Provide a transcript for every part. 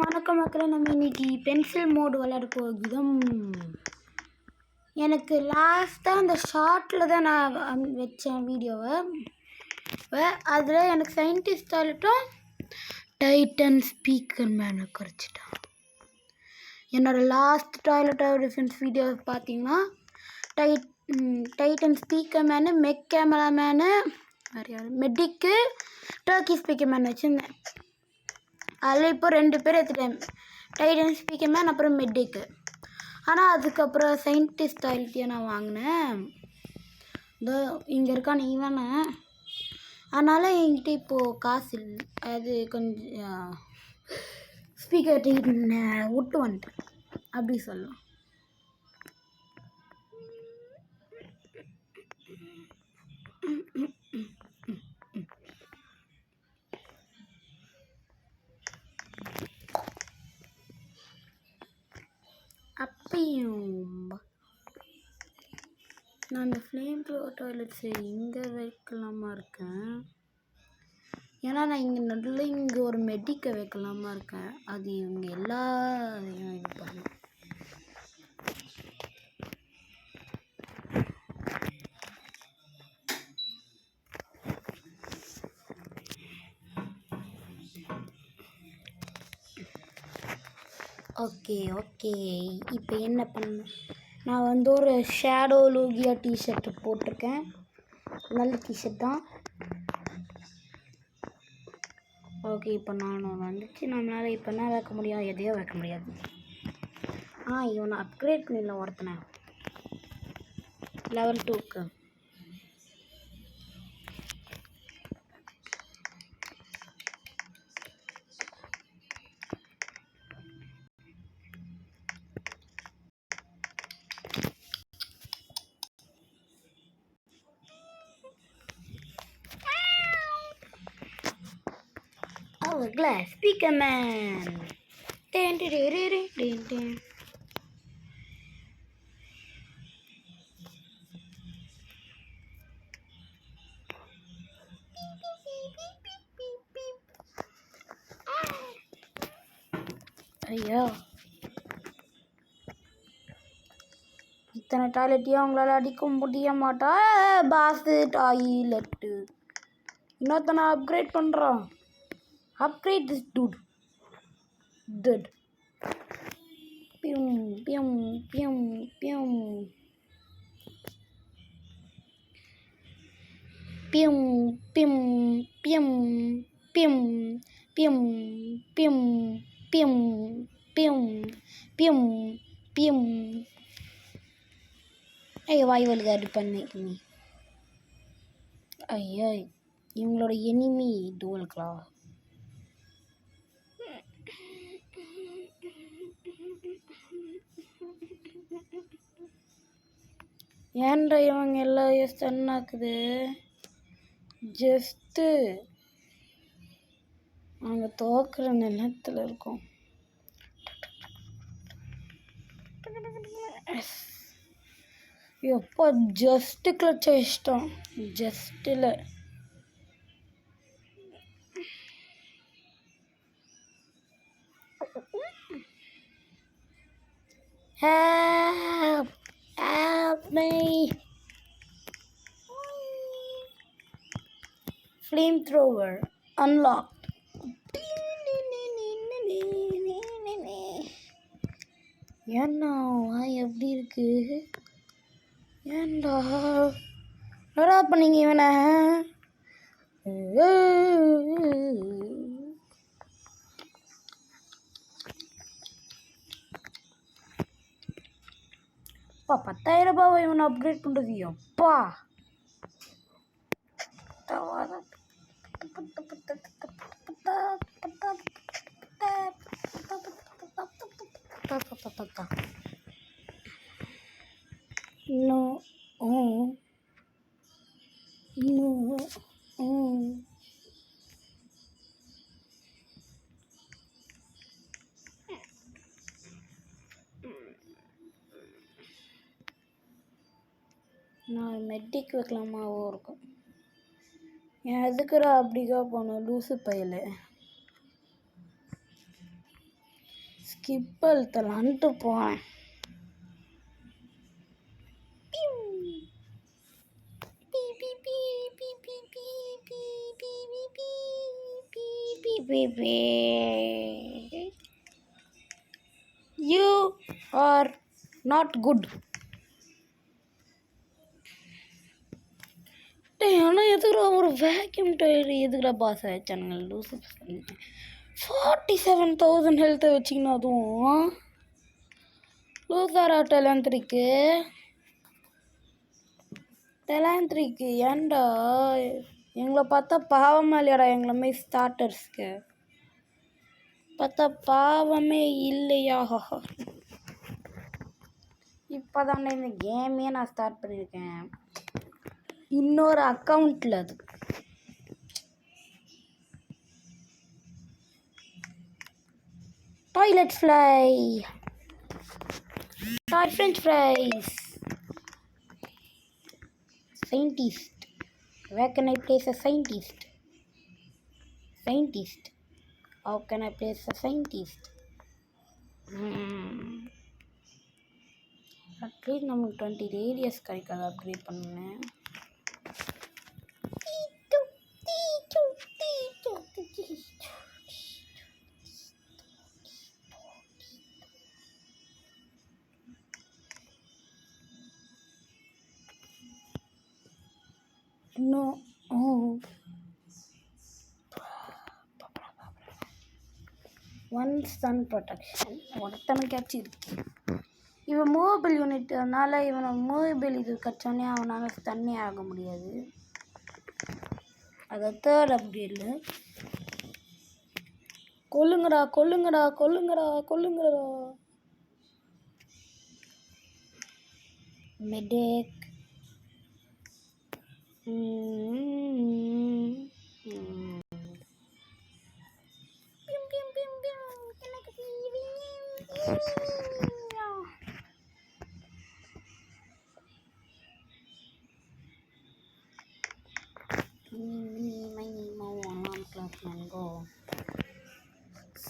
வணக்கம் மக்களே, நம்ம இன்னைக்கு பென்சில் மோடு விளையாட போகிறோம். எனக்கு லாஸ்ட்டாக அந்த ஷார்ட்டில் தான் நான் வச்சேன் வீடியோவை. அதில் எனக்கு சயின்டிஸ்ட் டாய்லெட்டும் டைட்டன் ஸ்பீக்கர் மேனை குறைச்சிட்டான். என்னோடய லாஸ்ட் டாய்லெட் டிஃபென்ஸ் வீடியோ பார்த்தீங்கன்னா டைட்டன் ஸ்பீக்கர் மேனு, மெக் கேமரா மேனு, வேறு யார் மெடிக்கு, டர்க்கி ஸ்பீக்கர் மேன் வச்சுருந்தேன். அதில் இப்போ 2 பேர் எடுத்துட்டேன், டைட்டன் ஸ்பீக்கர் மேன் அப்புறம் மெடிக்கு. ஆனால் அதுக்கப்புறம் சயின்டிஸ்ட் டாய்லெட்டையும் நான் வாங்கினேன். இதோ இங்கே இருக்கான இவனை. அதனால் என்கிட்ட இப்போது காசு இல்லை. அது கொஞ்சம் ஸ்பீக்கர் விட்டு வந்துட்டேன் அப்படி சொல்லலாம். அப்பயும் நான் இந்த ஃப்ளேம் டாய்லெட்ஸ் இங்கே வைக்கலாமா இருக்கேன். ஏன்னா நான் இங்கே நடுவில் இங்கே ஒரு மெடிக்கை வைக்கலாமா இருக்கேன். அது இவங்க எல்லாரையும் இது பண்ணணும். ஓகே இப்போ என்ன பண்ண, நான் ஒரு ஷேடோ லூகியா டிஷர்ட்டு போட்டிருக்கேன். நல்ல டிஷர்ட் தான். ஓகே, இப்போ நான் வந்துச்சு. நம்மளால் இப்போ என்ன வைக்க முடியும், எதையோ வைக்க முடியாது. இவனை அப்கிரேட் பண்ணிடலாம் ஒருத்தனை level 2க்கு. Glass Speaker Man. ஐயோ, இத்தனை டாய்லெட்டையும் அவங்களால அடிக்க முடிய மாட்டா. பாஸ் டாய்லெட்டு இன்னொருத்தனை அப்கிரேட் பண்ணுறான். Upgrade this dude. Pew. ஐயோ, வாய் வலிக்கு அது பண்ணி. ஐயோ, இவங்களோட எனிமி டூவல்களா? ஏன்டா இவங்க எல்லாம் ஸ்டன்னாக்குது? ஜஸ்ட்டு அவங்க தோக்குற நிலத்தில் இருக்கும். எப்போ ஜஸ்ட்டு கிளச்ச இஷ்டம், ஜஸ்ட்டில் help me. Flamethrower unlocked. ஏன்னா எப்படி இருக்கு? ஏன்டா என்னடா பண்ணீங்க இவனை? அப்பா 10,000 ரூபாய் இவனை அப்கிரேட் பண்ணுறது. அப்பா No. நான் மெடிக் வைக்கலாமாவோ இருக்கும். எதுக்குறா அப்படிக்கா போனோம் லூசு பையல. ஸ்கிப் அழுத்தலான்ட்டு போனேன். You are not good. ஆனால் எதுக்குடா ஒரு வேக்யூம் டயர் எதுக்குடா பாஸ் ஆயிடுச்சானுங்க லூசு. 47,000 ஹெல்த்தை வச்சிங்கன்னா அதுவும் லூசாரா டெலான்த்ரிக்கு ஏன்டா எங்களை பார்த்தா பாவமாக இல்லையாடா எங்களை மாரி ஸ்டார்டர்ஸ்க்கு பார்த்தா பாவமே இல்லையா. இப்போ தானே இந்த கேமே நான் ஸ்டார்ட் பண்ணியிருக்கேன் இன்னொரு அக்கௌண்ட்டில். அது toilet fly french fries scientist. Where can I place a scientist? How can I place a scientist? Upgrade நமக்கு 20 ரேடியஸ் கிடைக்காது. அப்கிரேட் பண்ணேன். No. One sun protection. ஒருத்தனை கிடச்சிருக்கு. இவன் மூவபிள் யூனிட், அதனால் இவனை மூவபிள் இது கிடச்சோடனே அவனால் தண்ணி ஆக முடியாது. அதை தேர்ட் அப்கிரேடில் கொல்லுங்கடா. Medic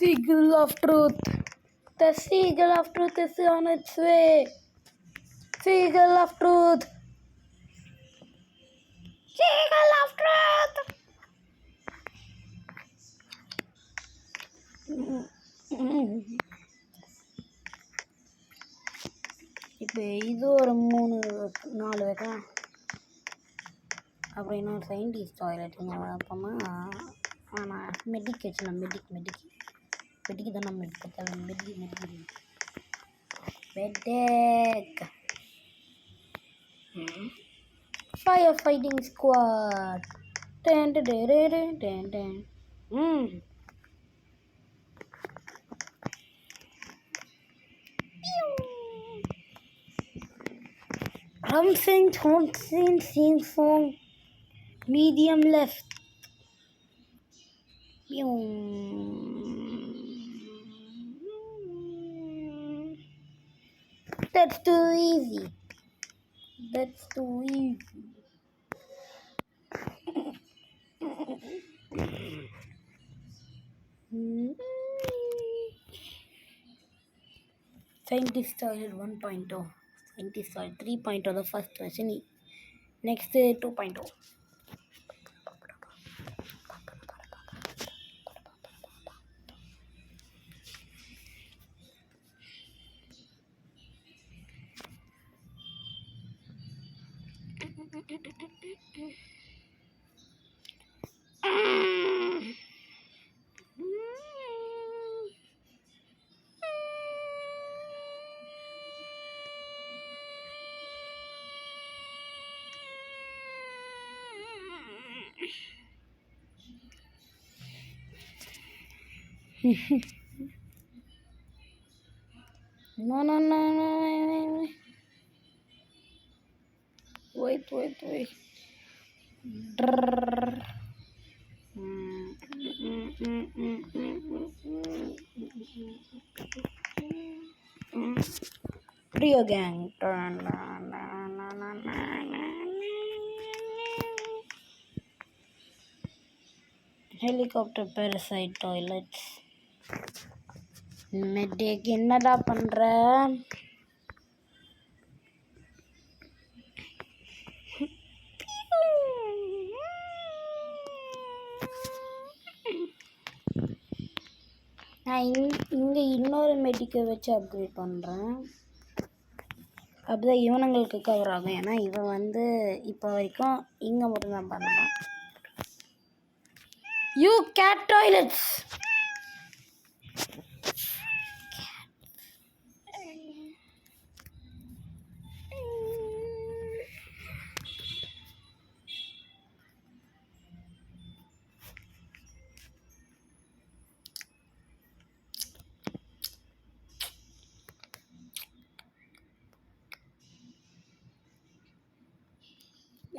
Seagull of Truth. The Seagull of Truth is on its way. Seagull of Truth. இப்போ இது ஒரு 3-4 வைக்கலாம். அப்புறம் இன்னொரு சயின்டிஸ்ட் டாய்லெட் அப்போமா ஆனால் மெடிக் வச்சுலாம். மெடிக்கு தான் நம்ம எடுக்க medic fire fighting squad. Song medium left. That's too easy. Scientist Toilet 1.0. Scientist Toilet 3.0 the first version. Next 2.0. No. Wait. Rio Gang. Helicopter parasite toilets. Medic என்னடா பண்ணுற? நான் இங்கே இன்னொரு மெடிக்கை வச்சு அப்கிரேட் பண்ணுறேன். அப்படிதான் இவனுங்களுக்கு கவர் ஆகும். ஏன்னா இவன் வந்து இப்போ வரைக்கும் இங்கே மட்டும்தான் பண்ணலாம். You get toilets.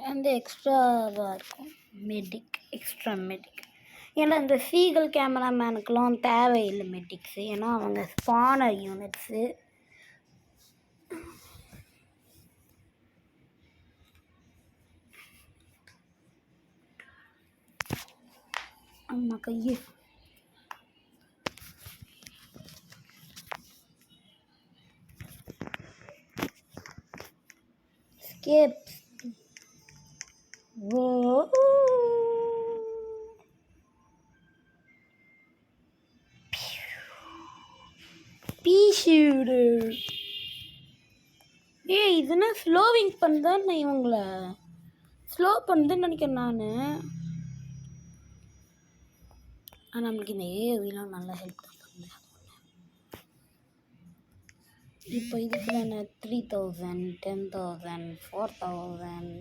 வந்து எக்ஸ்ட்ராவாக இருக்கும் எக்ஸ்ட்ரா மெடிக். ஏன்னா இந்த சீகல் கேமராமேனுக்கெலாம் தேவையில்லை மெடிக்ஸு. ஏன்னா அவங்க ஸ்பானர் யூனிட்ஸு. ஆமாம் கையே ஸ்கேப். Whoa. Pea shooter. ஏய் இதுனா ஸ்லோவிங் பண்ணுதான் இவங்கள ஸ்லோ பண்ணுதுன்னு நினைக்கிறேன் நான். ஆனால் நம்மளுக்கு இந்த ஏவிலாம் நல்லா ஹெல்ப் தான் பண்ணுது. இப்போ இதுக்கு நான் 3000, 10,000, 4,000,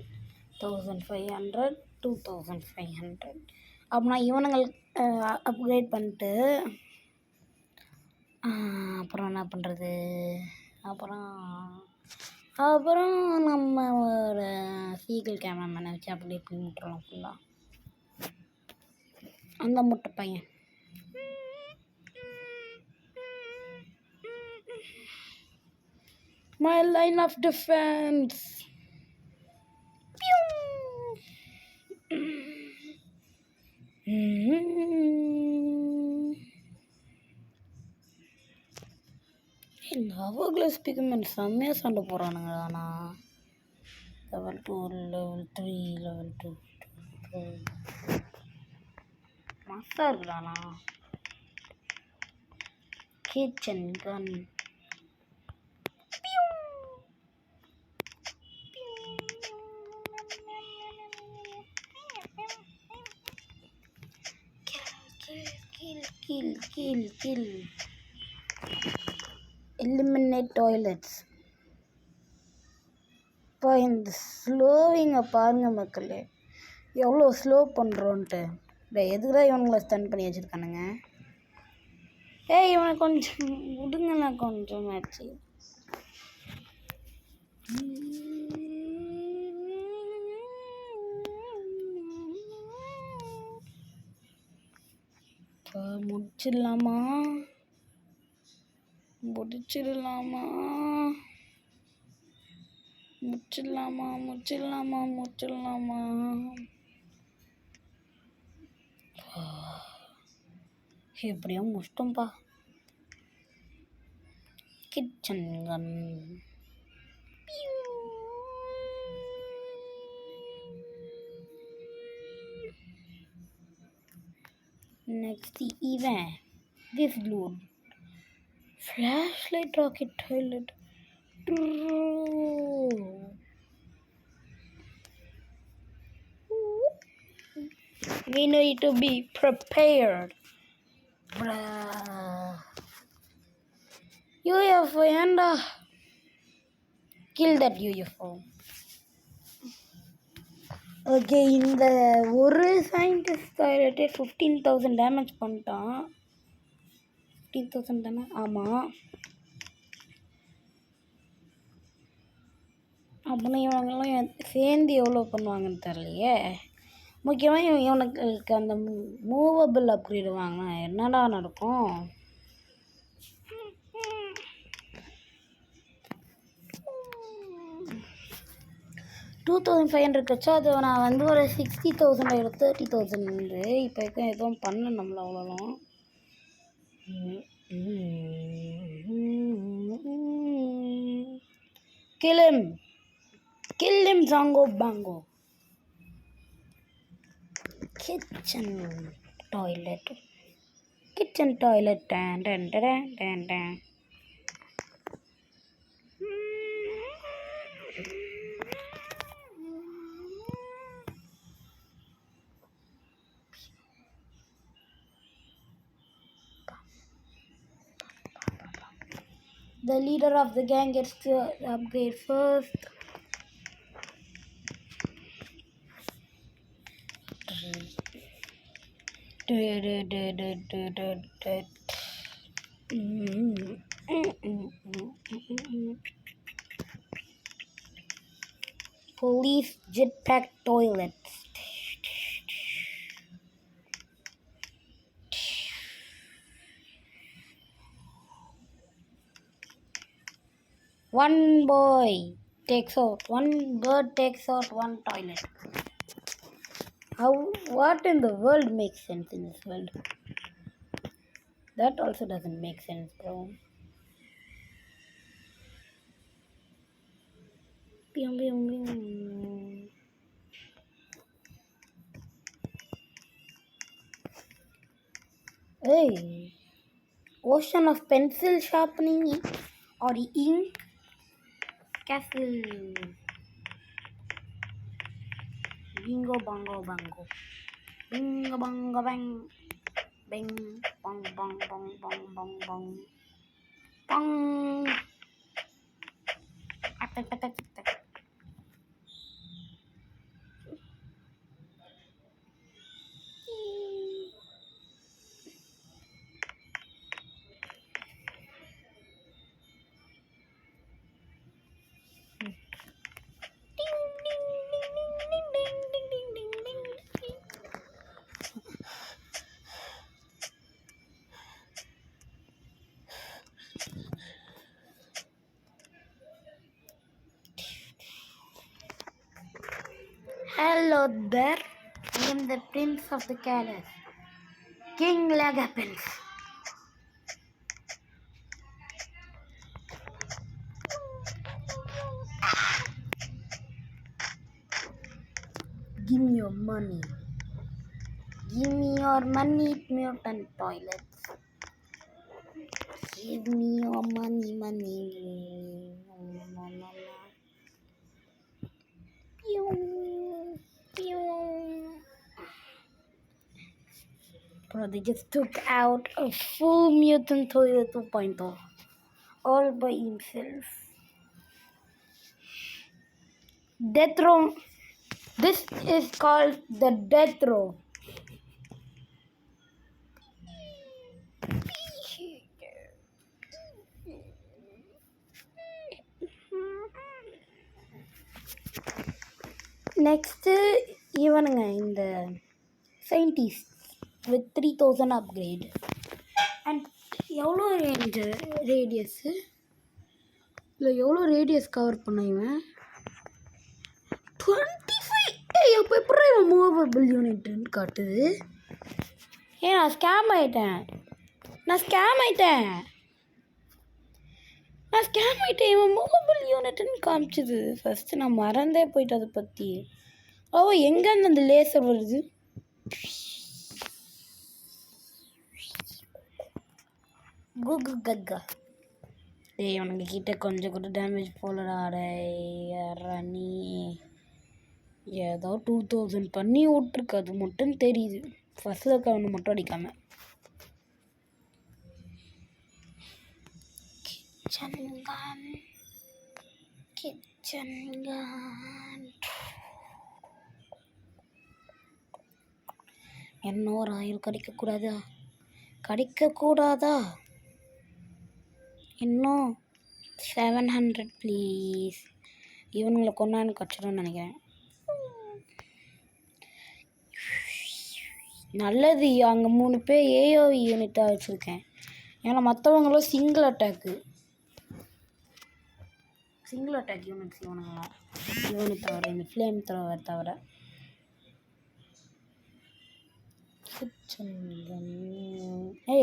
1,500, 2,500 அப்படின்னா இவனுங்களுக்கு அப்கிரேட் பண்ணிட்டு அப்புறம் என்ன பண்ணுறது? அப்புறம் நம்ம ஒரு சீகல் கேமராமேனை வச்சு அப்கிரேட் பண்ணி விட்டுறோம் ஃபுல்லாக. அந்த முட்டை பையன் my line of defense. நவக்ளஸ் பிக்மெண்ட் செம்மையாக சண்டை போடுறானுங்க. ஆனால் level 2, level 3, level 2 மஸ்தாக இருக்குடாண்ணா. Kitchen gun kill. Eliminate toilets. இப்போ இந்த ஸ்லோவிங்கை பாருங்கள் மக்களே, எவ்வளோ ஸ்லோ பண்ணுறோன்ட்டு. எதுக்குதான் இவனுங்களை ஸ்டன் பண்ணி வச்சுருக்கானுங்க. ஏய் இவனை கொஞ்சம் விடுங்கண்ணா கொஞ்சம் ஆச்சு. முடிச்சிடலாமா? எப்படியோ முடிச்சிட்டோம்ப்பா. Kitchen gun next event. This load flashlight rocket toilet. We need to be prepared. UFO and kill that UFO. Okay இந்த ஒரு சயின்டிஸ்ட் டாய்லெட்டே 15,000 டேமேஜ் பண்ணிட்டான். 15,000 தானே? ஆமாம். அப்படின்னா இவங்கெல்லாம் சேர்ந்து எவ்வளோ பண்ணுவாங்கன்னு தெரியலையே. முக்கியமாக இவனுக்கு அந்த மூவபிள் அப்கிரேடு வாங்கினா என்னடா நடக்கும்? $2,500 வச்சா அது நான் வந்து ஒரு 60,000 ஆகிடும். 30,000 இப்போ எதுவும் பண்ண நம்மள அவ்வளோலாம். Kill him. Kill him, Zongo Bango. Kitchen toilet. Kitchen toilet. Dan, dan, dan, dan, dan. The leader of the gang gets to upgrade first. Police jetpack toilets. One bird takes out one toilet. What in the world makes sense in this world? That also doesn't make sense, bro. Hey, ocean of pencil sharpening or ink castle. Bingo bongo bongo. Bingo bongo bang. Bing bong bong bong bong bong bong. Bong. Hello there, I am the Prince of the Careless, King Lagapins. Give me your money. Give me your money, mutant toilets. Give me your money. Bro, they just took out a full mutant toilet 2.0 all by himself. Death row. This is called the death row. Next, இவனுங்க இந்த scientists with 3000 upgrade and எவ்வளோ radius இல்லை எவ்வளோ radius cover பண்ண இவன் 25. அப்போ எப்படி இவன் மூவபிள் யூனிட்னு காட்டுது? நான் ஸ்கேம் ஆகிட்டேன் இவன் மூவபிள் யூனிட்னு காமிச்சிது. ஃபஸ்ட்டு நான் மறந்தே போயிட்டு அதை பற்றி. எங்கேருந்து அந்த லேசர் வருது? குகு கக்கா. உனக்கு கிட்ட கொஞ்சம் கூட டேமேஜ் போலடா. நீ ஏதோ 2000 பண்ணி விட்ருக்கு, அது மட்டும் தெரியுது. ஃபஸ்ட்டில் இருக்கவனு மட்டும் அடிக்காம. கிச்சன் கன் இன்னொரு 1000 கிடைக்கக்கூடாதா? இன்னும் 700 ப்ளீஸ். இவனுங்களை கொண்டாந்து கச்சிடும்னு நினைக்கிறேன். நல்லது, அங்கே 3 பேர் ஏஓவி யூனிட்டாக வச்சுருக்கேன். ஏன்னா மற்றவங்களும் சிங்கிள் அட்டாக் யூனிட்ஸ் இவனு தவிர, இந்த ஃப்ளேம் த்ரோவர் தவிர.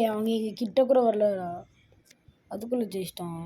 அவங்க கிட்ட கூட வரல, அதுக்குள்ளே ஜெயிச்சிட்டான்.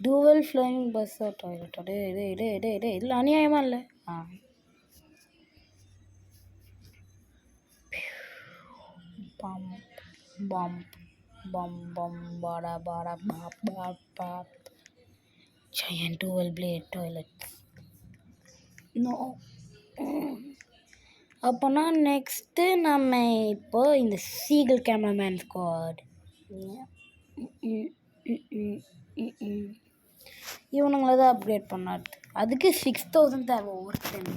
டூவல் ஃப்ளைங் பஸ் டாய்லெட்டா? டே இதில் அநியாயமாக இல்லை. பம் பம் பம் பம் பாடா பாடா பாப் பாப் பாப். Giant dual blade toilets. No. அப்போனா நெக்ஸ்ட்டு நம்ம இப்போ இந்த சீகல் கேமராமேன் ஸ்குவாட் இவனுங்களை தான் அப்கிரேட் பண்ணாது. அதுக்கு 6000 தேவை ஒவ்வொருத்தன்.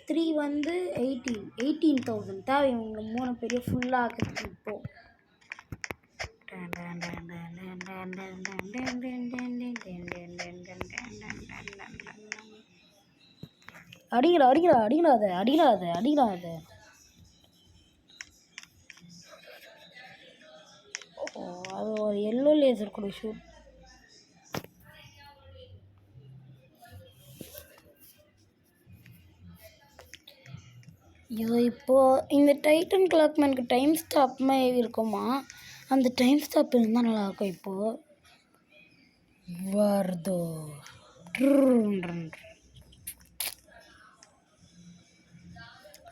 3 வந்து 18,000 தேவை இவங்க 3 பெரிய ஃபுல்லாக ஆக்குறதுக்கு. இப்போது அடிக்கிறாத. அது ஒரு எல்லோ லேசர் கூட ஷூட். இப்போது இந்த டைட்டன் கிளாக்மேனுக்கு டைம் ஸ்டாப்மே இருக்குமா? அந்த டைம் ஸ்டாப் இருந்தால் நல்லாயிருக்கும். இப்போது வருதோ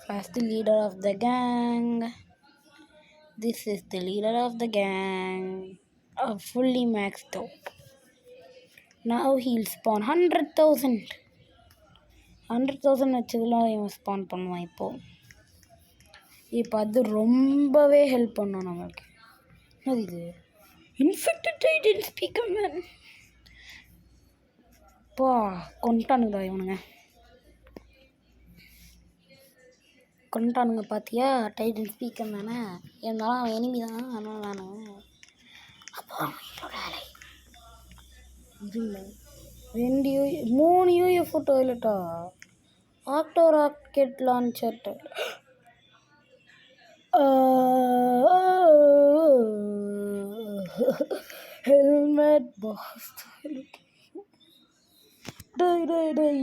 First the leader of the gang. This is the leader of the gang. Fully maxed out. Now he'll spawn 100,000. 100,000 வச்சதுலாம் இவன் ஸ்பான் பண்ணுவான். இப்போ அது ரொம்பவே ஹெல்ப் பண்ணும் நம்மளுக்கு. அது இது இன்ஃபெக்டட் டைட்டன் ஸ்பீக்கர் மேன். இப்போ கொண்டானுங்கடா இவனுங்க. கொண்டானுங்க பார்த்தியா? டைட்டன் ஸ்பீக்கர் தானே இருந்தாலும் அவன் எனிமி தான். ஆனால் நான் அப்போ வேலை இல்லை. 3 UFO டாய்லெட்டா? Octo rocket launcher toilet. Helmet box toilet.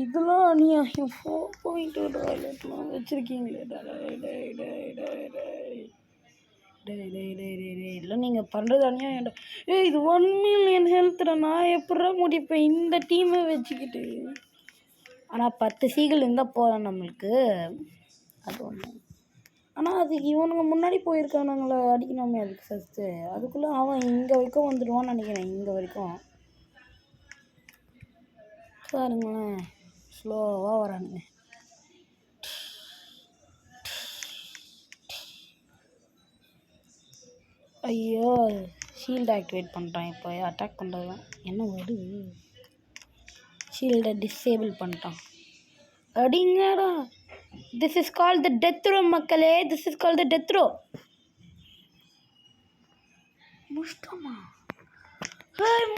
இதெல்லாம் அநியாயம். 4.2 டாய்லெட்லாம் வச்சுருக்கீங்களே. இல்லை நீங்கள் பண்ணுறது அநியாயம். இது 1 மில்லியன் ஹெல்த்டா. நான் எப்படா முடிப்பேன் இந்த டீமை வச்சுக்கிட்டு? ஆனால் 10 சீகள் இருந்தால் போகலாம் நம்மளுக்கு. அது ஒன்று. ஆனால் அதுக்கு இவனுங்க முன்னாடி போயிருக்கானுங்களே அடிக்கணுமே அதுக்கு ஃபஸ்ட்டு. அதுக்குள்ளே அவன் இங்கே வரைக்கும் வந்துடுவான்னு நினைக்கிறேன். இங்கே வரைக்கும் பாருங்களேன், ஸ்லோவாக வரானுங்க. ஐயோ, ஷீல்டு ஆக்டிவேட் பண்ணிட்டான். இப்போ அட்டாக் பண்ணுறதுலாம் என்ன வருது? ஷீல்டை டிசேபிள் பண்ணிட்டான். அடிங்கடா. This is called the death row மக்களே. This is called the death row. முஷ்டமா?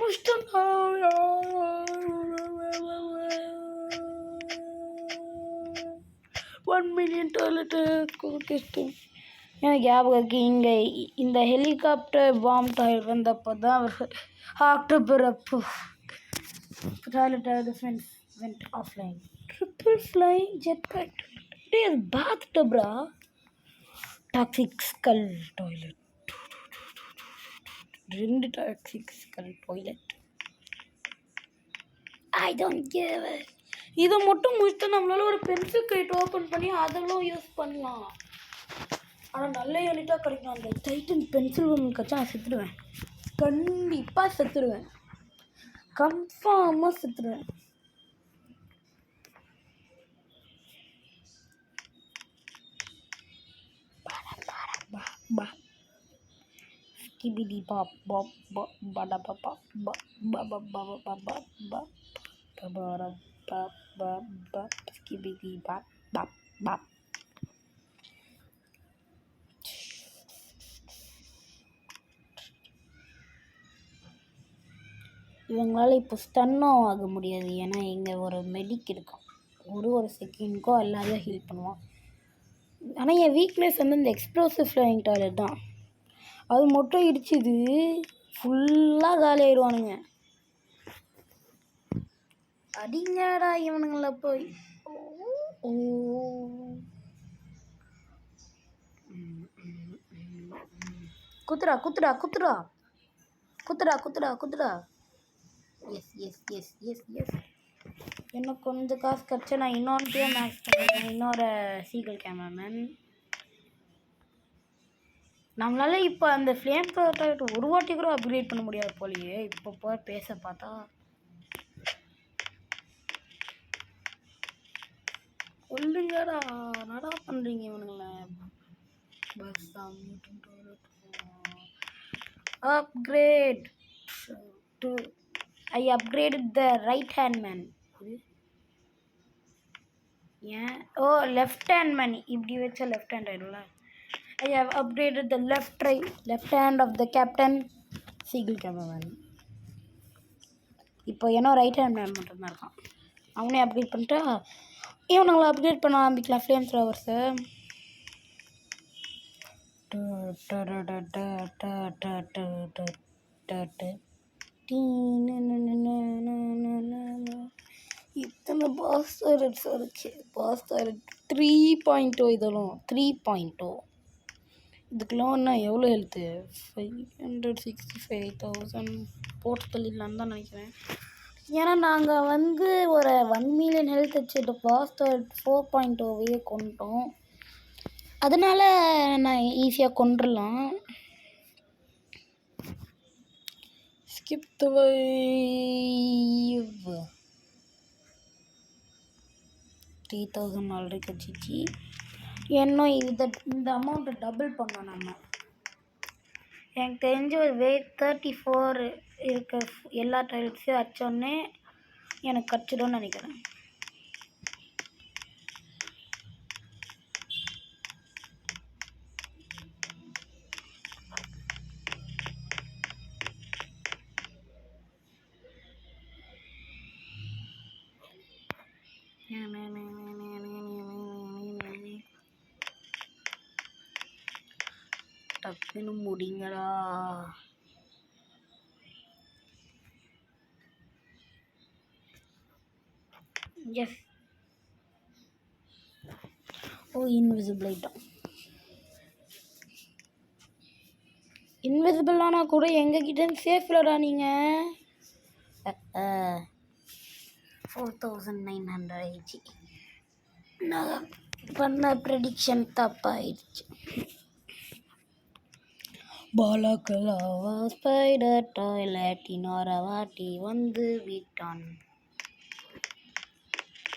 முஷ்டமா? 1 மில்லியன் டாய்லெட்டு கஷ்டம். எனக்கு ஞாபகம் இருக்குது, இங்கே இந்த ஹெலிகாப்டர் பாம் டாய்லெட் வந்தப்போ தான் அக்டோபர் அப்போ toilet defense went offline. Triple fly jet pack. டே அது பாத் டப்ரா. Toxic skull toilet. 2 toxic skull toilet. I don't care. இதை மட்டும் முடிச்சுட்டு நம்மளால ஒரு பென்சில் கிரேட் ஓப்பன் பண்ணி அதெல்லாம் யூஸ் பண்ணலாம். ஆனால் நல்ல யூனிட்டாக கிடைக்கும். அந்த டைட்டன் பென்சில் ஒன்று கச்சா நான் செத்துடுவேன். கண்டிப்பாக செத்துடுவேன். கன்ஃபார்மாக செத்துடுவேன். Skibidi bop bop bop bada bop bop bop bop bop bop bop bop bop bop bop skibidi bop bop bop. இவங்களால இப்போ ஸ்டன்னும் ஆக முடியாது. ஏன்னா இங்கே ஒரு மெடிக் இருக்கும். ஒரு செகண்டுக்கோ எல்லாரையும் ஹீல் பண்ணுவான். ஆனால் என் வீக்னஸ் வந்து இந்த எக்ஸ்ப்ளோசிவ் ஃப்ளையிங் டாய்லெட் தான். அது மட்டும் இடிச்சுது ஃபுல்லாக காலி ஆயிடுவானுங்க. அடிங்கடா இவனுங்கள போய். குத்துடா குத்துடா குத்துடா. குத்துடா. எஸ். எனக்கு கொஞ்சம் காசு கிடச்சா நான் இன்னொன்றையும் மேக்ஸ் பண்ணுவேன். இன்னொரு சீகல் கேமராமேன். நம்மளால இப்போ அந்த ஃப்ளேம் டார்கெட் ஒரு வாட்டி கூட அப்கிரேட் பண்ண முடியாது போலயே. இப்போ போய் பேச பார்த்தா சொல்லுங்கடா, என்னடா பண்ணுறீங்க இவனுங்கள? Upgrade to I upgraded the right hand man. ஏன் லெஃப்ட் ஹேண்ட் மேன் இப்படி வச்சா லெஃப்ட் ஹேண்ட் ஆயிடும்ல. I have upgraded the left hand of the captain Seagull cameraman. இப்போ ஏன்னா ரைட் ஹேண்ட் மேன் மட்டும்தான் இருக்கான். அவனே அப்கிரேட் பண்ணிட்டா இவனுங்களை அப்கிரேட் பண்ண ஆரம்பிக்கலாம் ஃப்ளேம் த்ரோவர்ஸை. இத்தனை பாஸ்டர்ஸ் இருக்கு. பாஸ்டர் 3.0 இதெல்லாம் 3.0 இதுக்கெல்லாம் என்ன எவ்வளோ ஹெல்த்து? 565,000 போட்டு தள்ளிடலான்னு தான் நினைக்கிறேன். ஏன்னா நாங்கள் வந்து ஒரு 1 மில்லியன் ஹெல்த் வச்சுட்டு பாஸ்டர் 4.0 கொண்டோம். அதனால் நான் ஈஸியாக கொண்டுடலாம். Skip the வைவ். 3,000 ஆல்ரெடி கட்சிச்சு. இன்னும் இந்த அமௌண்ட்டை டபுள் பண்ணோம் நம்ம. எனக்கு தெரிஞ்சு ஒரு வேவ் 34 இருக்க எல்லா டைல்ஸையும் அச்சோடனே எனக்கு கிடச்சிடும்னு நினைக்கிறேன். டக்குன்னு முடிங்கடா. எஸ். இன்விசிபிள் ஆயிட்டோம். இன்விசிபிள் ஆனால் கூட எங்ககிட்ட சேஃப்லடா நீங்கள். 4,900 ஆயிடுச்சு. நான் பண்ண ப்ரெடிக்ஷன் தப்பாயிடுச்சு. பாலகலாவா ஸ்பைடர் டாய்லெட் இன்னொரு வாட்டி வந்து விட்டான்.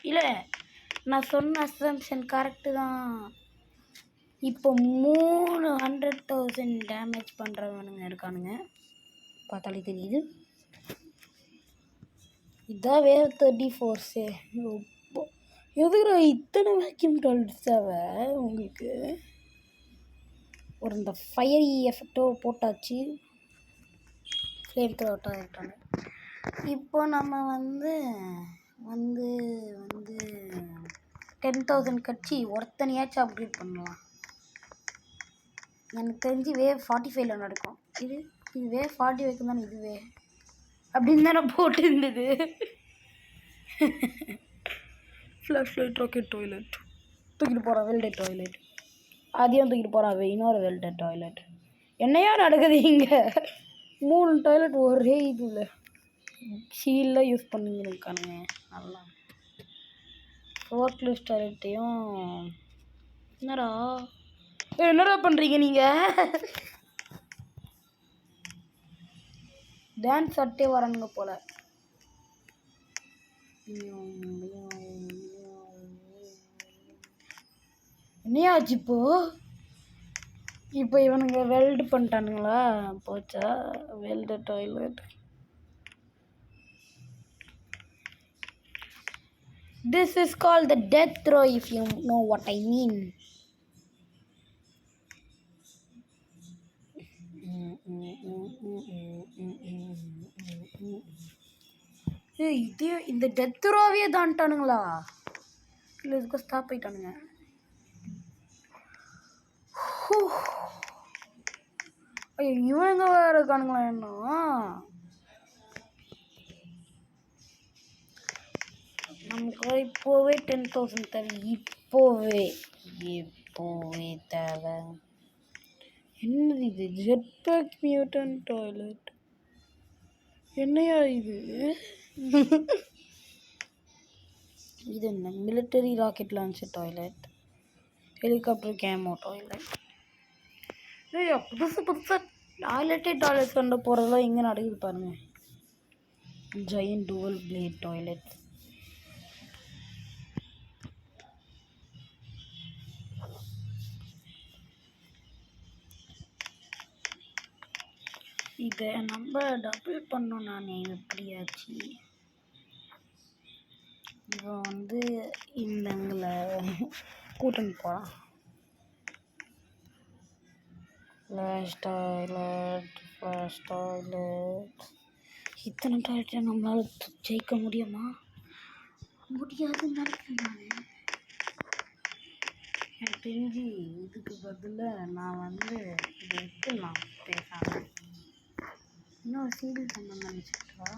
இல்லை, நான் சொன்ன அசம்ஷன் கரெக்டு தான். இப்போ 300,000 டேமேஜ் பண்ணுறவனுங்க இருக்கானுங்க. பார்த்தாலே தெரியுது. இதான் வேவ் 34. எதுக்குற இத்தனை வேக்யூம் டாய்லெட்ஸாவை உங்களுக்கு? ஒரு இந்த ஃபயரி எஃபெக்டோ போட்டாச்சு. ஃப்ளேம் த்ரோட்டோ ஆகிட்டாங்க. இப்போ நம்ம வந்து 10,000 கட்சி ஒருத்தனையாச்சும் அப்கிரேட் பண்ணலாம். எனக்கு தெரிஞ்சு வேவ் 45 நடக்கும். இது வேவ் 40 வரைக்கும் தானே இதுவே அப்படின்னு தானே போட்டு இருந்தது. ஃப்ளாஷ் லைட் ராக்கெட் டாய்லெட் தூக்கிட்டு போகிறான். வெல்டெட் டாய்லெட் அதையும் தூக்கிட்டு போகிறான். இன்னொரு வெல்டெட் டாய்லெட். என்னையா நடக்குது இங்கே? 3 டாய்லெட் ஒரே இதில் ஷீல்டாக யூஸ் பண்ணிருக்கானுங்க. நல்லா ஃபோர்க்லிஃப்ட் டாய்லெட்டையும் என்னடா பண்ணுறீங்க நீங்கள்? டான்ஸ் ஆட்டே வரானுங்க போல். என்னையாச்சு இப்போ இவனுங்க வெல்டு பண்ணிட்டானுங்களா? போச்சா weld toilet. This is called the death throw if you know what I mean. இது இந்த டெத் த்ரோவே தான்ட்டானுங்களா? இல்லை இதுக்கு ஸ்டாப் ஆயிட்டானுங்க. ஐயோ இவனுங்க வேற இருக்கானுங்களா? என்ன நமக்கு இப்போவே 10,000 தேவை. இப்போவே தேவை. என்னது இது? Jet pack mutant toilet. என்னையா இது இது என்ன military rocket launcher toilet, helicopter camo toilet. ஏய் புதுசாக டாய்லெட்ஸ் கொண்டு போகிறதெல்லாம் எங்கே நடக்குது பாருங்க. Giant dual blade toilet. இதை நம்ம டபுள் பண்ணோம். நான் எப்படியாச்சு இப்போ வந்து இந்தங்களை கூட்டணி போகலாம். ஃப்ளாஷ் டாய்லெட் இத்தனை டாய்லெட்டை நம்மளால் ஜெயிக்க முடியுமா? முடியாதுன்னு நினைக்கிறேன் நான். எனக்கு தெரிஞ்சு இதுக்கு பதிலாக நான் வந்து இதை எடுத்துடலாம் பேசாமல். இன்னொரு சீரியல் பண்ணணும்னு நினச்சிட்டா.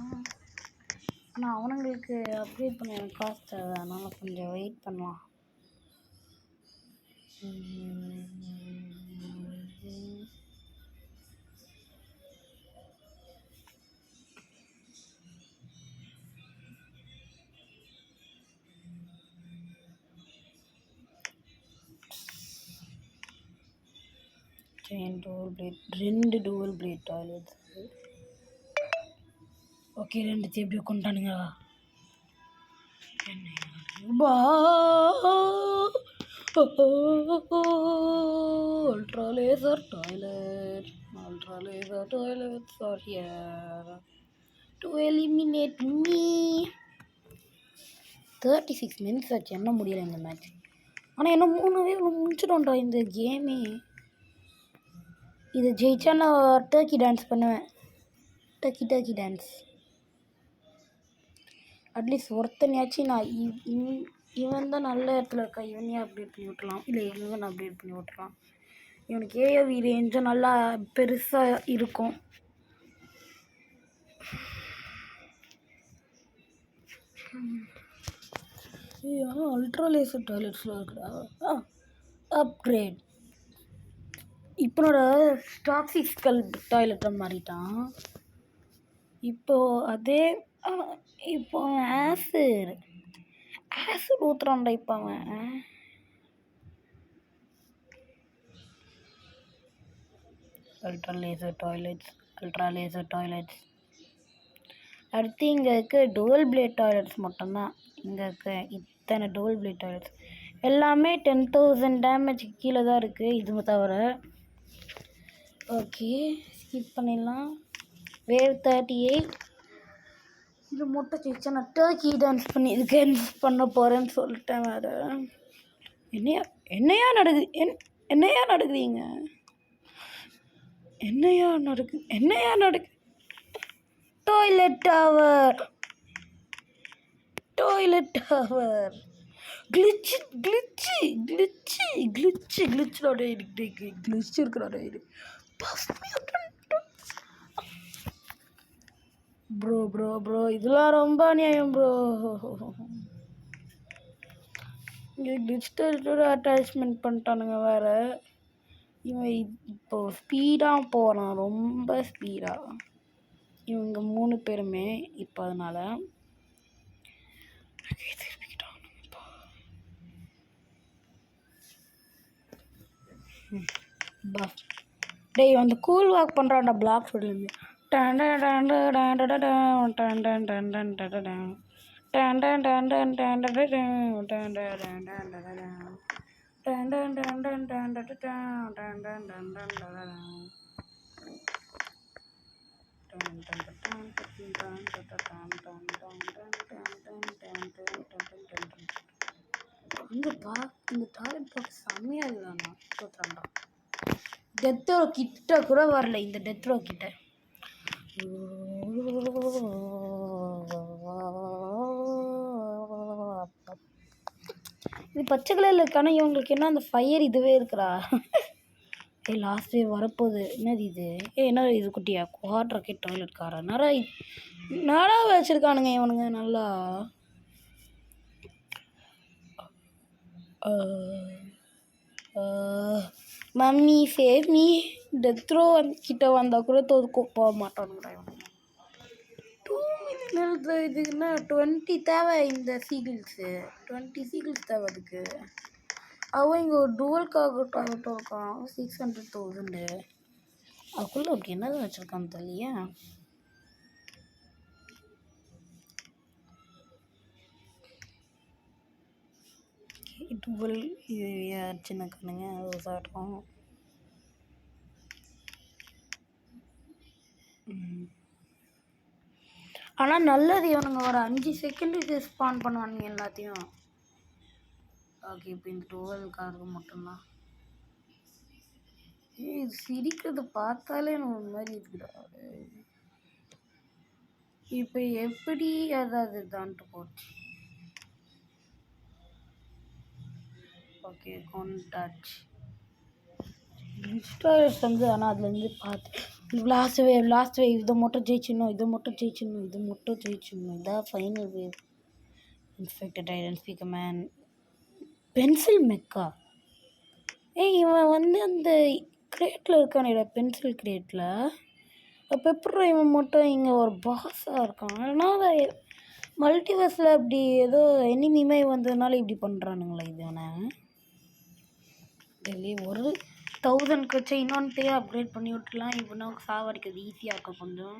ஆனால் அவனுங்களுக்கு அப்டேட் பண்ண எனக்கு காசு தேவை, அதனால் கொஞ்சம் வெயிட் பண்ணலாம். ரெண்டு டூவல் பிளேட் டாய்லெட். ஓகே, ரெண்டுத்தையும் எப்படி கொண்டானுங்க. Ultra laser toilets are here to eliminate me. 36 minutes ஆச்சு, என்ன முடியல இந்த மேட்ச். ஆனால் என்ன 3 வேவ் முடிச்சிட்டோம்டா இந்த கேமே. இதை ஜெயிச்சா நான் டர்க்கி டான்ஸ் பண்ணுவேன். Turkey dance. அட்லீஸ்ட் ஒருத்தனையாச்சும் நான் இவன் தான் நல்ல இடத்துல இருக்கா, இவனையே அப்டேட் பண்ணி விட்டுலாம். இல்லை இவன் அப்டேட் பண்ணி விட்டுலாம். இவனுக்கு ஏஓவி ரேஞ்சும் நல்லா பெருசாக இருக்கும். ஆனால் அல்ட்ரா லேசர் டாய்லெட்ஸில் இருக்குடா. அப்கிரேட். இப்போனோட டாக்ஸிக் ஸ்கல் டாய்லெட்டை மாறிட்டான். இப்போது அதே இப்போ ஆசிட் ஊற்றுறான்டா இப்போ அவன். Ultra laser toilets. அடுத்து இங்கே இருக்க டோல் பிளேட் டாய்லெட்ஸ் மட்டும்தான். இங்கே இருக்க இத்தனை டோல் பிளேட் டாய்லெட்ஸ் எல்லாமே 10,000 டேமேஜ் கீழே தான் இருக்குது, இது தவிர. ஓகே, ஸ்கிப் பண்ணிடலாம். வேவ் 38. இது முட்டை சிச்சா நான் டர்க்கி டான்ஸ் பண்ணி இதுக்கு ஹெல்ப் பண்ண போகிறேன்னு சொல்லிட்டேன் வேறு. என்னையா நடக்குறீங்க? என்னையா நடக்கு? டாய்லெட் டவர் கிளிச்சு இருக்கிறாரு இது. ப்ரோ இதெல்லாம் ரொம்ப அநியாயம் ப்ரோ. இங்கே டிஜிட்டல் அட்டாச்மெண்ட் பண்ணிட்டானுங்க வேறு. இவன் இப்போது ஸ்பீடாக போகிறான், ரொம்ப ஸ்பீடாக. இவங்க 3 பேருமே இப்போ அதனால் டேய் வந்து கூல் வாக் பண்ணுறான்டா பிளாக் சொல்லிருந்து. இந்த டாய்லெட் பாக்ஸ் செம்மையாக இருக்குதாண்ணா. தோத்துறான்டா. டெத் ரோ கிட்ட கூட வரல. இந்த டெத் ரோ கிட்ட இது பச்சை கலரில் இருக்கானா. இவங்களுக்கு என்ன அந்த ஃபயர் இதுவே இருக்குடா. லாஸ்ட் வேவ் வரப்போகுது. என்னது இது? என்னது இது குட்டியா? குவாட் ராக்கெட் டாய்லெட் காரா நடா வச்சுருக்கானுங்க இவனுங்க நல்லா. Mummy save me. Death row கிட்ட வந்தால் கூட தோற்க போக மாட்டானுங்கடா இவனுங்க. இதுக்குன்னா 20 தேவை. இந்த சீகிள்ஸு 20 சீகிள்ஸ் தேவை அதுக்கு. அவன் இங்கே ஒரு டுவல்காக டாகட்டும் இருக்கான் 600,000. அதுக்குள்ளே அப்படி என்னதான் வச்சுருக்கான் தெரியலையா. டுவெல் இது சின்ன கண்ணுங்க சாட்டம். ஆனால் நல்லது இவனுங்க ஒரு 5 செகண்டுக்கு ஸ்பான் பண்ணுவானுங்க எல்லாத்தையும். ஓகே இப்போ இந்த 12 காருக்கு மட்டும்தான். இது சிரிக்கிறது பார்த்தாலே எனக்கு ஒரு மாதிரி இருக்குடா. இப்போ எப்படி அதாவது தான்ட்டு போச்சு. ஓகே கான்டாக்ட் இன்ஸ்டால்ஸ் வந்து ஆனால் அதுலேருந்து பார்த்து லாஸ்ட் வேவ் இதை மட்டும் ஜெயிச்சிடணும் இதான் ஃபைனல் வேவ். இன்ஃபெக்டட் ஐடன் ஸ்பீக்கர் மேன் பென்சில் மெக்கா. இவன் வந்து அந்த கிரேட்டில் இருக்கானேடா பென்சில் கிரேட்டில். அப்போ எப்படி இவன் மட்டும் இங்கே ஒரு பாஸாக இருக்கான். ஆனால் மல்டிவர்ஸில் அப்படி ஏதோ எனிமிமே வந்ததுனால இப்படி பண்ணுறானுங்களா இதுவனை. டெல்லி ஒரு 1000 கட்சி இன்னொன்றையே அப்கிரேட் பண்ணி விட்டுலாம். இப்போனா சாவடிக்கிறது ஈஸியாக இருக்கும் கொஞ்சம்.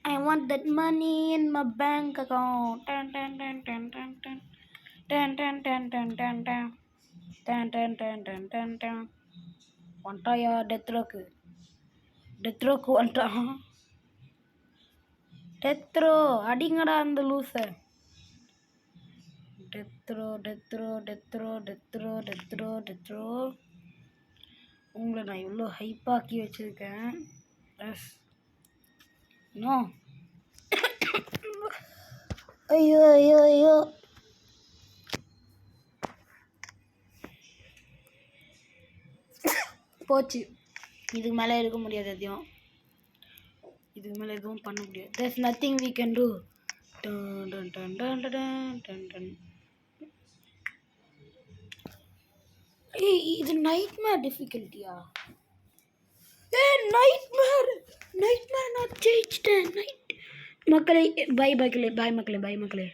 I want that money in my bank account. Tan tan tan tan tan tan tan tan tan tan tan tan tan tan tan tan tan tan. வந்துட்டாயா டெத்ரோக்கு வந்துட்டான். டெத்ரோ அடிங்கடா அந்த லூஸை. டெத்ரோ உங்களை நான் இவ்வளோ ஹைப்பாக்கி வச்சுருக்கேன். எஸ் நோ ஐயோ போச்சு. இதுக்கு மேலே இருக்க முடியாது. எதையும் இதுக்கு மேலே எதுவும் பண்ண முடியாது. there's nothing we can do. இது நைட்மேர் டிஃபிகல்ட்டியா? நைட்மேர் நான் ஜெயிச்சிட்டேன். மக்களே பாய் மக்களே.